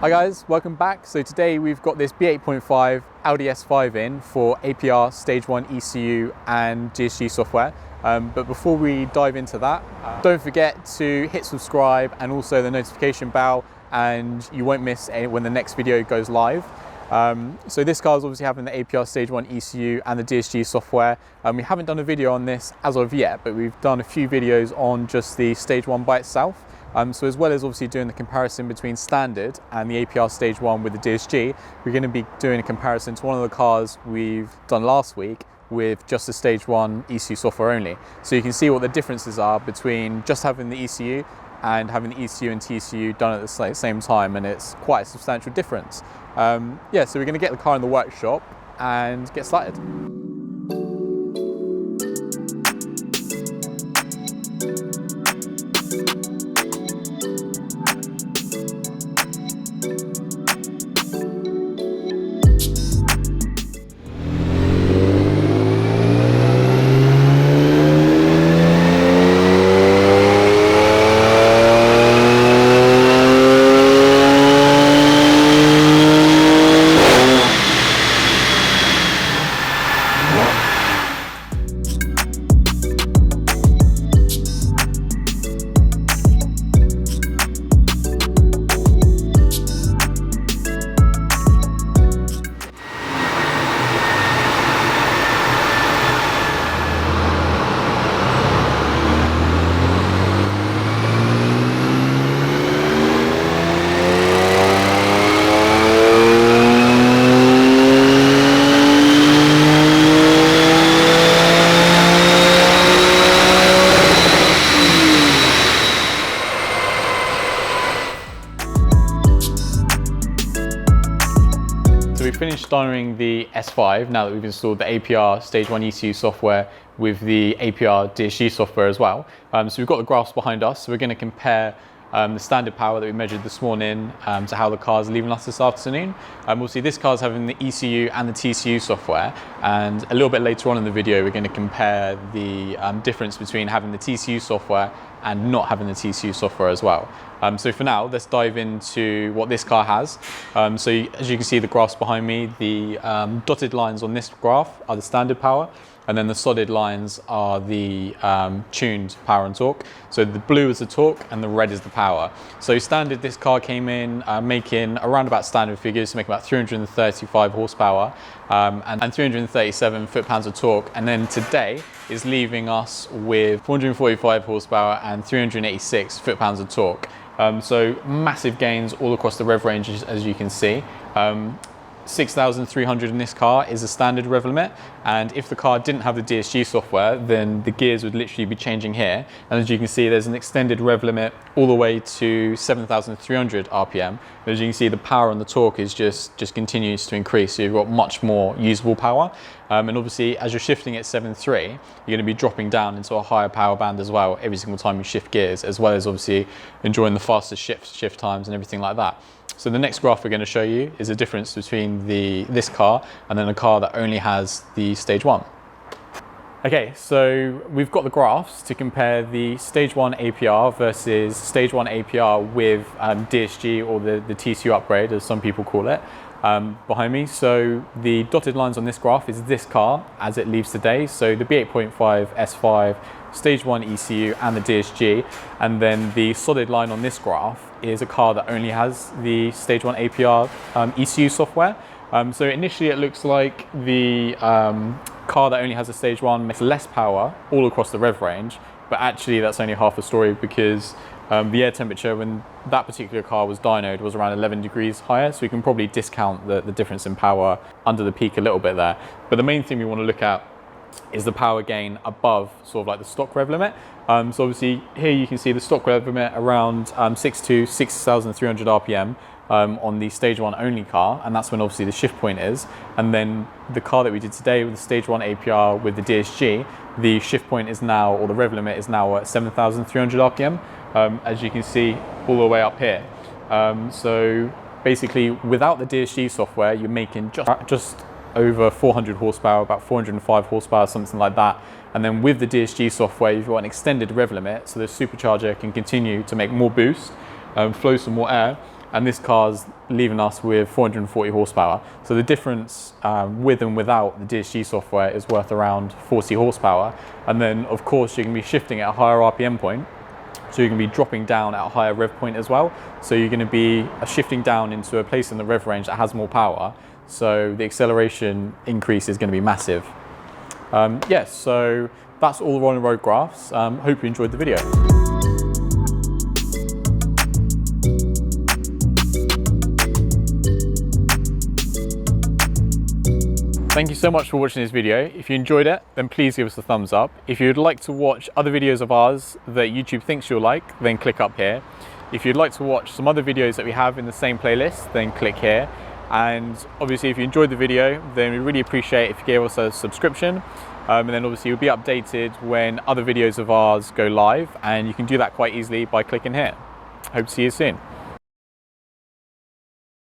Hi guys, welcome back. So today we've got this B8.5 Audi S5 in for APR Stage 1 ECU and DSG software. But before we dive into that, don't forget to hit subscribe and also the notification bell, and you won't miss when the next video goes live. So this car is obviously having the APR Stage 1 ECU and the DSG software. We haven't done a video on this as of yet, but we've done a few videos on just the Stage 1 by itself. So as well as obviously doing the comparison between standard and the APR Stage 1 with the DSG, we're going to be doing a comparison to one of the cars we've done last week with just the Stage 1 ECU software only. So you can see what the differences are between just having the ECU and having the ECU and TCU done at the same time, and it's quite a substantial difference. Yeah, so we're going to get the car in the workshop and get started. So we finished dynoing the S5 now that we've installed the APR Stage 1 ECU software with the APR DSG software as well. So we've got the graphs behind us, so we're going to compare the standard power that we measured this morning to how the car's leaving us this afternoon. We'll see this car's having the ECU and the TCU software, and a little bit later on in the video we're going to compare the difference between having the TCU software and not having the TCU software as well. So for now, let's dive into what this car has. So as you can see the graphs behind me, the dotted lines on this graph are the standard power, and then the solid lines are the tuned power and torque. So the blue is the torque and the red is the power. So standard, this car came in making around about standard figures, so making about 335 horsepower and 337 foot-pounds of torque. And then today is leaving us with 445 horsepower and 386 foot-pounds of torque. So massive gains all across the rev range, as you can see. 6,300 in this car is a standard rev limit, and if the car didn't have the DSG software, then the gears would literally be changing here. And as you can see, there's an extended rev limit all the way to 7,300 RPM. But as you can see, the power and the torque is just continues to increase, so you've got much more usable power. And obviously, as you're shifting at 7.3, you're going to be dropping down into a higher power band as well every single time you shift gears, as well as obviously enjoying the faster shift times and everything like that. So the next graph we're going to show you is a difference between this car and then a car that only has the Stage 1. Okay, so we've got the graphs to compare the Stage 1 APR versus Stage 1 APR with DSG, or the TCU Upgrade, as some people call it, behind me. So the dotted lines on this graph is this car as it leaves today. So the B8.5 S5, Stage 1 ECU and the DSG, and then the solid line on this graph is a car that only has the Stage 1 APR ECU software. So initially it looks like the car that only has a Stage 1 makes less power all across the rev range, but actually that's only half the story, because the air temperature when that particular car was dynoed was around 11 degrees higher, so we can probably discount the difference in power under the peak a little bit there. But the main thing we want to look at is the power gain above sort of like the stock rev limit. So obviously here you can see the stock rev limit around 6,300 RPM on the Stage 1 only car, and that's when obviously the shift point is. And then the car that we did today with the Stage 1 APR with the DSG, the shift point is now, or the rev limit is now at 7,300 RPM, as you can see all the way up here. So basically without the DSG software, you're making just over 400 horsepower, about 405 horsepower, something like that. And then with the DSG software, you've got an extended rev limit, so the supercharger can continue to make more boost, flow some more air, and this car's leaving us with 440 horsepower. So the difference with and without the DSG software is worth around 40 horsepower. And then of course you can be shifting at a higher RPM point, so you can be dropping down at a higher rev point as well. So you're going to be shifting down into a place in the rev range that has more power. So the acceleration increase is going to be massive. Yes, so that's all the on road graphs. Hope you enjoyed the video. Thank you so much for watching this video. If you enjoyed it, then please give us a thumbs up. If you'd like to watch other videos of ours that YouTube thinks you'll like, then click up here. If you'd like to watch some other videos that we have in the same playlist, then click here. And obviously if you enjoyed the video, then we really appreciate if you gave us a subscription. And then obviously you'll be updated when other videos of ours go live, and you can do that quite easily by clicking here. Hope to see you soon.